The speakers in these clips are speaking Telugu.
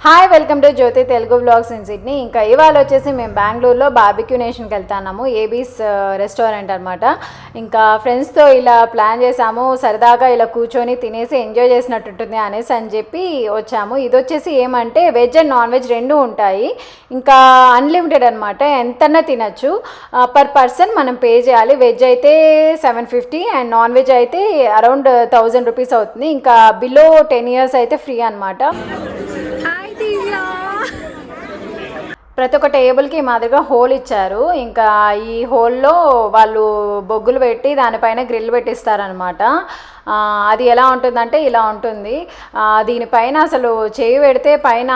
Hi welcome to Jyoti Telugu blogs in Sydney. ఇంకా ఇవాళ వచ్చేసి మేము బెంగళూరులో బార్బిక్యూ నేషన్కి వెళ్తున్నాము. ఏబీస్ రెస్టారెంట్ అనమాట. ఇంకా ఫ్రెండ్స్తో ఇలా ప్లాన్ చేసాము, సరదాగా ఇలా కూర్చొని తినేసి ఎంజాయ్ చేసినట్టుంటుంది అనేసి అని చెప్పి వచ్చాము. ఇది వచ్చేసి ఏమంటే వెజ్ అండ్ నాన్ వెజ్ రెండు ఉంటాయి. ఇంకా అన్లిమిటెడ్ అనమాట, ఎంతన్నా తినచ్చు. పర్ పర్సన్ మనం పే చేయాలి. వెజ్ అయితే 750 అండ్ నాన్ వెజ్ అయితే అరౌండ్ 1000 రూపీస్ అవుతుంది. ఇంకా బిలో 10 years అయితే ఫ్రీ అనమాట. ప్రతి ఒక్క టేబుల్కి మాదిరిగా హోల్ ఇచ్చారు. ఇంకా ఈ హోల్లో వాళ్ళు బొగ్గులు పెట్టి దానిపైన గ్రిల్ పెట్టిస్తారనమాట. అది ఎలా ఉంటుందంటే ఇలా ఉంటుంది. దీనిపైన అసలు చేయి పెడితే పైన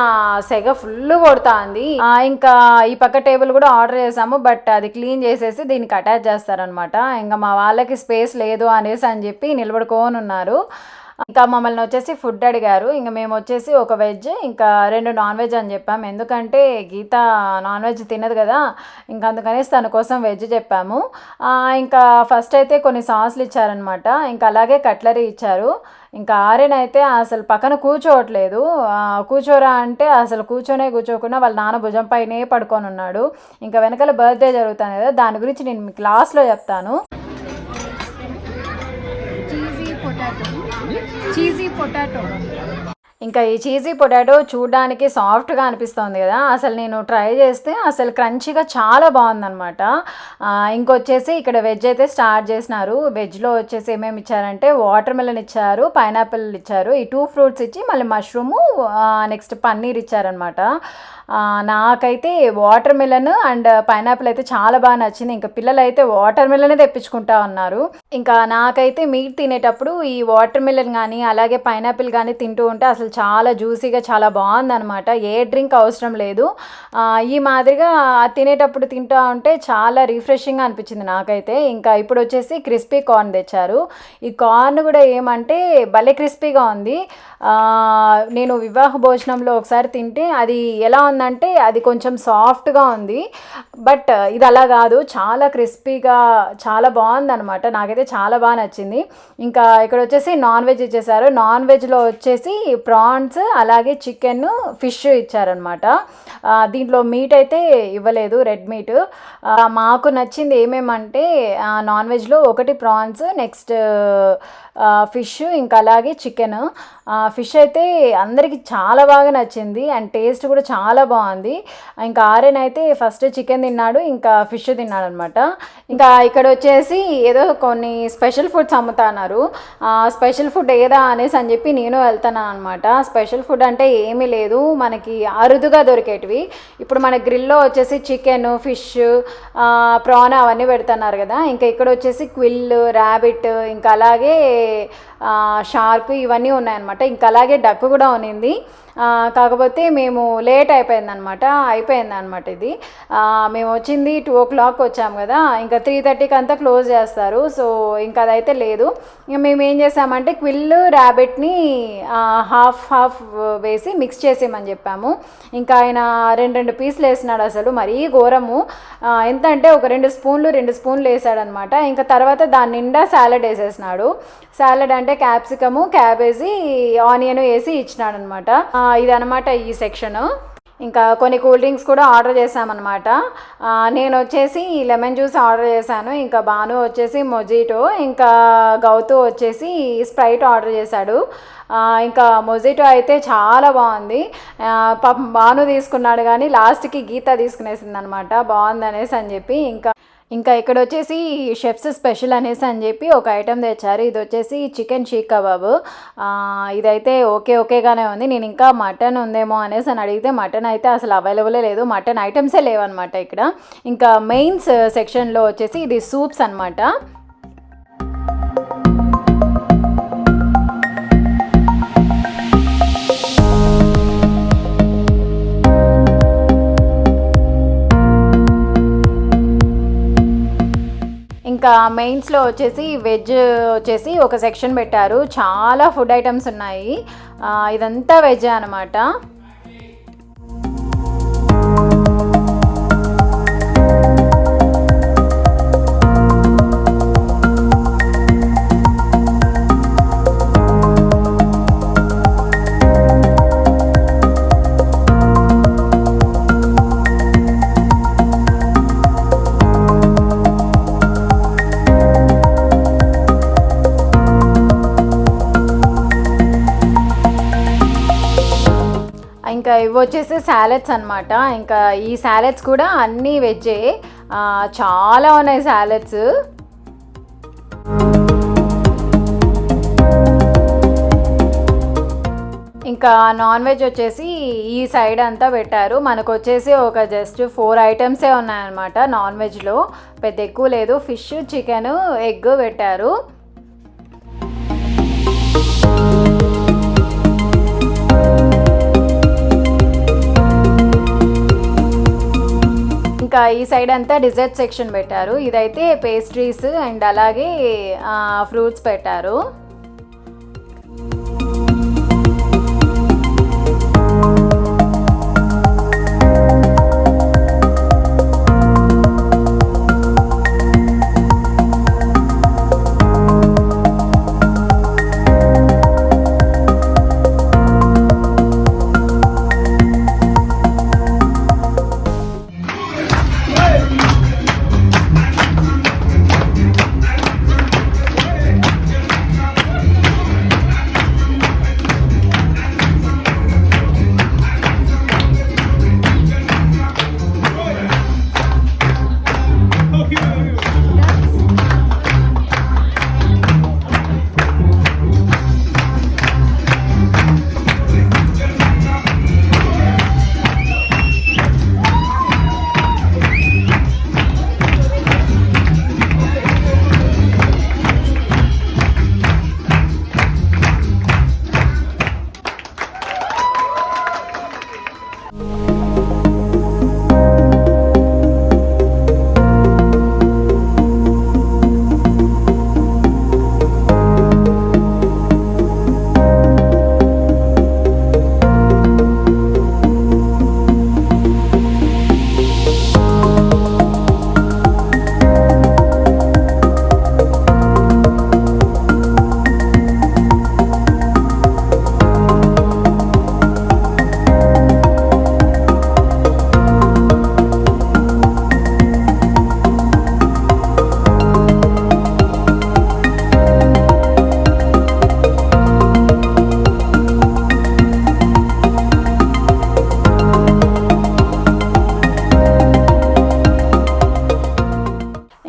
సెగ ఫుల్ కొడుతుంది. ఇంకా ఈ పక్క టేబుల్ కూడా ఆర్డర్ చేసాము, బట్ అది క్లీన్ చేసేసి దీనికి అటాచ్ చేస్తారనమాట. ఇంకా మా వాళ్ళకి స్పేస్ లేదు అనేసి అని చెప్పి నిలబడుకొని ఉన్నారు. ఇంకా మమ్మల్ని వచ్చేసి ఫుడ్ అడిగారు. ఇంకా మేము వచ్చేసి ఒక వెజ్ ఇంకా 2 నాన్ వెజ్ అని చెప్పాము. ఎందుకంటే గీత నాన్ వెజ్ తినదు కదా, ఇంకా అందుకనేసి తన కోసం వెజ్ చెప్పాము. ఇంకా ఫస్ట్ అయితే కొన్ని సాస్లు ఇచ్చారనమాట. ఇంకా అలాగే కట్లరీ ఇచ్చారు. ఇంకా ఆర్యన్ అయితే అసలు పక్కన కూర్చోవట్లేదు. కూర్చోరా అంటే అసలు కూర్చోకుండా వాళ్ళ నాన్న భుజం పైనే పడుకొని ఉన్నాడు. ఇంకా వెనకాల బర్త్డే జరుగుతుంది కదా, దాని గురించి నేను మీకు లాస్ట్లో చెప్తాను. Cheesy potato. ఇంకా ఈ చీజీ పొటాటో చూడడానికి సాఫ్ట్గా అనిపిస్తుంది కదా, అసలు నేను ట్రై చేస్తే అసలు క్రంచీగా చాలా బాగుందనమాట. ఇంకొచ్చేసి ఇక్కడ వెజ్ అయితే స్టార్ట్ చేసినారు. వెజ్లో వచ్చేసి ఏమేమి ఇచ్చారంటే వాటర్ మెలన్ ఇచ్చారు, పైనాపిల్ ఇచ్చారు, ఈ 2 ఫ్రూట్స్ ఇచ్చి మళ్ళీ మష్రూము, నెక్స్ట్ పన్నీర్ ఇచ్చారనమాట. నాకైతే వాటర్ మిలన్ అండ్ పైనాపిల్ అయితే చాలా బాగా నచ్చింది. ఇంకా పిల్లలు అయితే వాటర్ మిలనే తెప్పించుకుంటా ఉన్నారు. ఇంకా నాకైతే మీట్ తినేటప్పుడు ఈ వాటర్ మిలన్ కానీ అలాగే పైనాపిల్ కానీ తింటూ ఉంటే అసలు చాలా జ్యూసీగా చాలా బాగుందనమాట. ఏ డ్రింక్ అవసరం లేదు. ఈ మాదిరిగా తినేటప్పుడు తింటూ ఉంటే చాలా రిఫ్రెషింగ్గా అనిపించింది నాకైతే. ఇంకా ఇప్పుడు వచ్చేసి క్రిస్పీ కార్న్ తెచ్చారు. ఈ కార్న్ కూడా ఏమంటే భలే క్రిస్పీగా ఉంది. నేను వివాహ భోజనంలో ఒకసారి తింటే అది ఎలా ఉందంటే అది కొంచెం సాఫ్ట్గా ఉంది, బట్ ఇది అలా కాదు, చాలా క్రిస్పీగా చాలా బాగుందనమాట. నాకైతే చాలా బాగా నచ్చింది. ఇంకా ఇక్కడ వచ్చేసి నాన్ వెజ్ ఇచ్చేసారు. నాన్ వెజ్లో వచ్చేసి ప్రాన్స్ అలాగే చికెన్ ఫిష్ ఇచ్చారనమాట. దీంట్లో మీట్ అయితే ఇవ్వలేదు, రెడ్ మీట్. మాకు నచ్చింది ఏమేమంటే నాన్ వెజ్లో ఒకటి ప్రాన్స్, నెక్స్ట్ ఫిష్, ఇంకా అలాగే చికెన్. ఫిష్ అయితే అందరికీ చాలా బాగా నచ్చింది అండ్ టేస్ట్ కూడా చాలా బాగుంది. ఇంకా ఆర్యన్ అయితే ఫస్ట్ చికెన్ తిన్నాడు, ఇంకా ఫిష్ తిన్నాడు అనమాట. ఇంకా ఇక్కడ వచ్చేసి ఏదో కొన్ని స్పెషల్ ఫుడ్స్ అమ్ముతున్నారు. స్పెషల్ ఫుడ్ ఏదా అనేసి అని చెప్పి నేను వెళ్తాను అనమాట. స్పెషల్ ఫుడ్ అంటే ఏమీ లేదు, మనకి అరుదుగా దొరికేటివి. ఇప్పుడు మన గ్రిల్లో వచ్చేసి చికెన్, ఫిష్, ప్రాన్ అవన్నీ పెడుతున్నారు కదా. ఇంకా ఇక్కడ వచ్చేసి క్విల్, ర్యాబిట్, ఇంకా అలాగే షార్క్ ఇవన్నీ ఉన్నాయన్నమాట. ఇంకా అలాగే డక్ కూడా ఉన్నింది. కాకపోతే మేము లేట్ అయిపోయిందనమాట ఇది. మేము వచ్చింది 2 o'clock వచ్చాము కదా, ఇంకా 3:30కి అంతా క్లోజ్ చేస్తారు. సో ఇంకా అదైతే లేదు. ఇంకా మేము ఏం చేసామంటే క్విల్, ర్యాబిట్ని హాఫ్ వేసి మిక్స్ చేసేయమని చెప్పాము. ఇంకా ఆయన 2 పీసులు వేసినాడు. అసలు మరీ ఘోరము. ఎంత అంటే ఒక 2 స్పూన్లు వేసాడనమాట. ఇంకా తర్వాత దాని నిండా సాలడ్ వేసేసినాడు. సాలడ్ అంటే క్యాప్సికము, క్యాబేజీ, ఆనియన్ వేసి ఇచ్చినాడు అనమాట. ఇదనమాట ఈ సెక్షను. ఇంకా కొన్ని కూల్ డ్రింక్స్ కూడా ఆర్డర్ చేసామన్నమాట. నేను వచ్చేసి లెమన్ జ్యూస్ ఆర్డర్ చేశాను. ఇంకా బాను వచ్చేసి మొజిటో, ఇంకా గౌతు వచ్చేసి స్ప్రైట్ ఆర్డర్ చేశాడు. ఇంకా మొజిటో అయితే చాలా బాగుంది. పాపం బాను తీసుకున్నాడు కానీ లాస్ట్కి గీత తీసుకునేసింది అనమాట, బాగుంది అనేసి అని చెప్పి. ఇంకా ఇక్కడ వచ్చేసి షెఫ్స్ స్పెషల్ అనేసి అని చెప్పి ఒక ఐటెం తెచ్చారు. ఇది వచ్చేసి చికెన్ షీక్ కబాబ్. ఇదైతే ఓకేగానే ఉంది. నేను ఇంకా మటన్ ఉందేమో అనేసి అని అడిగితే మటన్ అయితే అసలు అవైలబులే లేదు, మటన్ ఐటమ్సే లేవన్నమాట ఇక్కడ. ఇంకా మెయిన్స్ సెక్షన్లో వచ్చేసి ఇది సూప్స్ అనమాట. ఇంకా మెయిన్స్లో వచ్చేసి వెజ్ వచ్చేసి ఒక సెక్షన్ పెట్టారు. చాలా ఫుడ్ ఐటమ్స్ ఉన్నాయి. ఇదంతా వెజ్ అనమాట. ఇంకా ఇవి వచ్చేసి సాలెడ్స్ అనమాట. ఇంకా ఈ సాలెడ్స్ కూడా అన్నీ వెజ్జే, చాలా ఉన్నాయి సాలెడ్స్. ఇంకా నాన్ వెజ్ వచ్చేసి ఈ సైడ్ అంతా పెట్టారు. మనకు వచ్చేసి ఒక జస్ట్ 4 ఐటమ్సే ఉన్నాయన్నమాట నాన్ వెజ్లో, పెద్ద ఎక్కువ లేదు. ఫిష్, చికెన్, ఎగ్ పెట్టారు. ఇంకా ఈ సైడ్ అంతా డిజర్ట్ సెక్షన్ పెట్టారు. ఇదైతే పేస్ట్రీస్ అండ్ అలాగే ఫ్రూట్స్ పెట్టారు.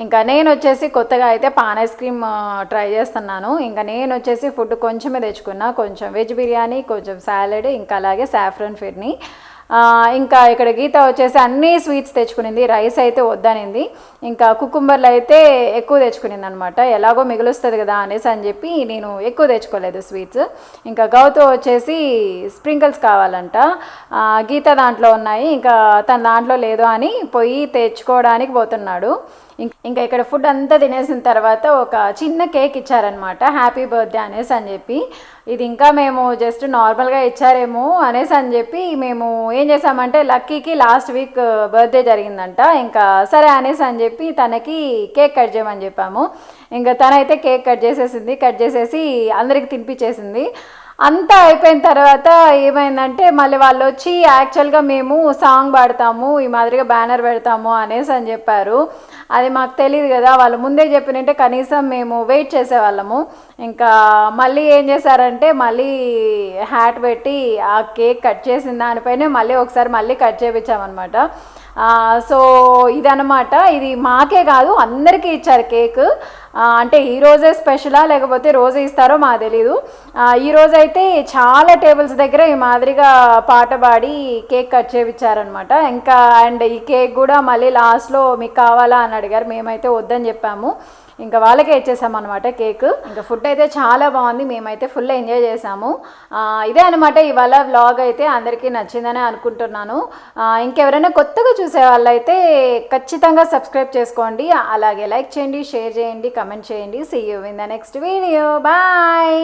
ఇంకా నేను వచ్చేసి కొత్తగా అయితే పాన్ ఐస్ క్రీమ్ ట్రై చేస్తున్నాను. ఇంకా నేను వచ్చేసి ఫుడ్ కొంచెమే తెచ్చుకున్నా, కొంచెం వెజ్ బిర్యానీ, కొంచెం సాలెడ్, ఇంకా అలాగే సాఫ్రన్ ఫిర్ని. ఇంకా ఇక్కడ గీత వచ్చేసి అన్ని స్వీట్స్ తెచ్చుకునింది, రైస్ అయితే వద్దనింది. ఇంకా కుకుంబర్లు అయితే ఎక్కువ తెచ్చుకునింది అనమాట, ఎలాగో మిగులుస్తుంది కదా అనేసి అని చెప్పి నేను ఎక్కువ తెచ్చుకోలేదు స్వీట్స్. ఇంకా గౌతో వచ్చేసి స్ప్రింకిల్స్ కావాలంట, గీత దాంట్లో ఉన్నాయి, ఇంకా తన దాంట్లో లేదు అని పోయి తెచ్చుకోవడానికి పోతున్నాడు. ఇంకా ఇక్కడ ఫుడ్ అంతా తినేసిన తర్వాత ఒక చిన్న కేక్ ఇచ్చారనమాట, హ్యాపీ బర్త్డే అనేసి అని చెప్పి. ఇది ఇంకా మేము జస్ట్ నార్మల్గా ఇచ్చారేమో అనేసి అని చెప్పి మేము ఏం చేసామంటే, లక్కీకి లాస్ట్ వీక్ బర్త్డే జరిగిందంట. ఇంకా సరే అనేసి అని చెప్పి తనకి కేక్ కట్ చేయమని చెప్పాము. ఇంకా తనైతే కేక్ కట్ చేసేసి అందరికి తినిపించేసింది. అంతా అయిపోయిన తర్వాత ఏమైందంటే, మళ్ళీ వాళ్ళు వచ్చి యాక్చువల్గా మేము సాంగ్ పాడతాము, ఈ మాదిరిగా బ్యానర్ పెడతాము అనేసి అని చెప్పారు. అది మాకు తెలియదు కదా, వాళ్ళు ముందే చెప్పినంటే కనీసం మేము వెయిట్ చేసేవాళ్ళము. ఇంకా మళ్ళీ ఏం చేశారంటే, మళ్ళీ హ్యాట్ పెట్టి ఆ కేక్ కట్ చేసిన దానిపైనే మళ్ళీ కట్ చేయించామన్నమాట. సో ఇదన్నమాట, ఇది మాకే కాదు అందరికీ ఇచ్చారు కేక్. అంటే ఈరోజే స్పెషలా లేకపోతే రోజు ఇస్తారో మాకు తెలీదు. ఈరోజు అయితే చాలా టేబుల్స్ దగ్గర ఈ మాదిరిగా పాట పాడి కేక్ కట్ చేయించారనమాట. ఇంకా అండ్ ఈ కేక్ కూడా మళ్ళీ లాస్ట్లో మీకు కావాలా అని అడిగారు, మేమైతే వద్దని చెప్పాము. ఇంకా వాళ్ళకే ఇచ్చేసామన్నమాట కేక్. ఇంకా ఫుడ్ అయితే చాలా బాగుంది, మేమైతే ఫుల్ ఎంజాయ్ చేసాము. ఇదే అనమాట ఇవాళ వ్లాగ్. అయితే అందరికీ నచ్చిందని అనుకుంటున్నాను. ఇంకెవరైనా కొత్తగా చూసే వాళ్ళైతే ఖచ్చితంగా సబ్స్క్రైబ్ చేసుకోండి, అలాగే లైక్ చేయండి, షేర్ చేయండి, కమెంట్ చేయండి. See you in the next video. Bye.